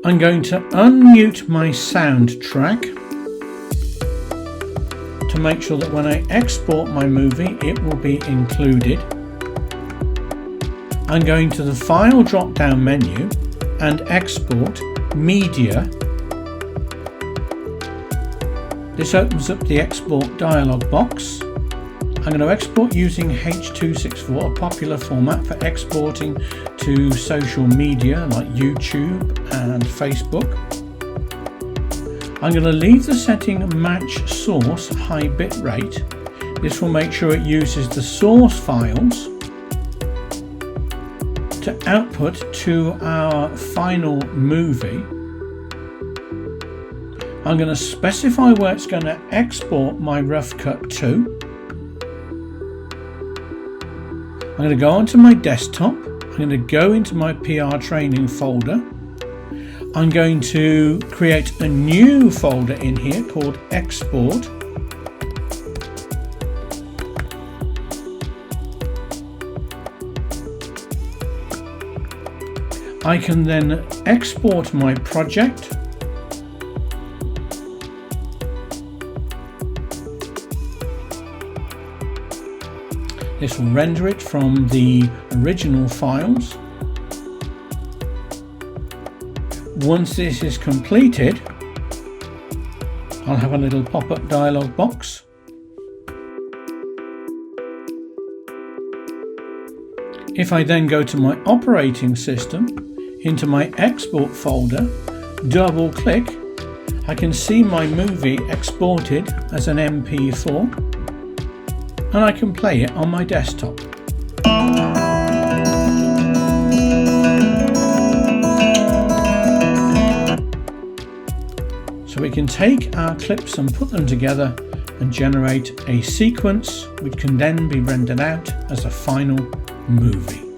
I'm going to unmute my soundtrack to make sure that when I export my movie it will be included. I'm going to the File drop-down menu and Export Media. This opens up the export dialog box. I'm going to export using H.264, a popular format for exporting to social media like YouTube and Facebook. I'm going to leave the setting Match Source High Bitrate. This will make sure it uses the source files to output to our final movie. I'm going to specify where it's going to export my rough cut to. I'm going to go onto my desktop. I'm going to go into my PR training folder. I'm going to create a new folder in here called Export. I can then export my project. This will render it from the original files. Once this is completed, I'll have a little pop-up dialog box. If I then go to my operating system, into my export folder, double click, I can see my movie exported as an MP4. And I can play it on my desktop. So we can take our clips and put them together and generate a sequence which can then be rendered out as a final movie.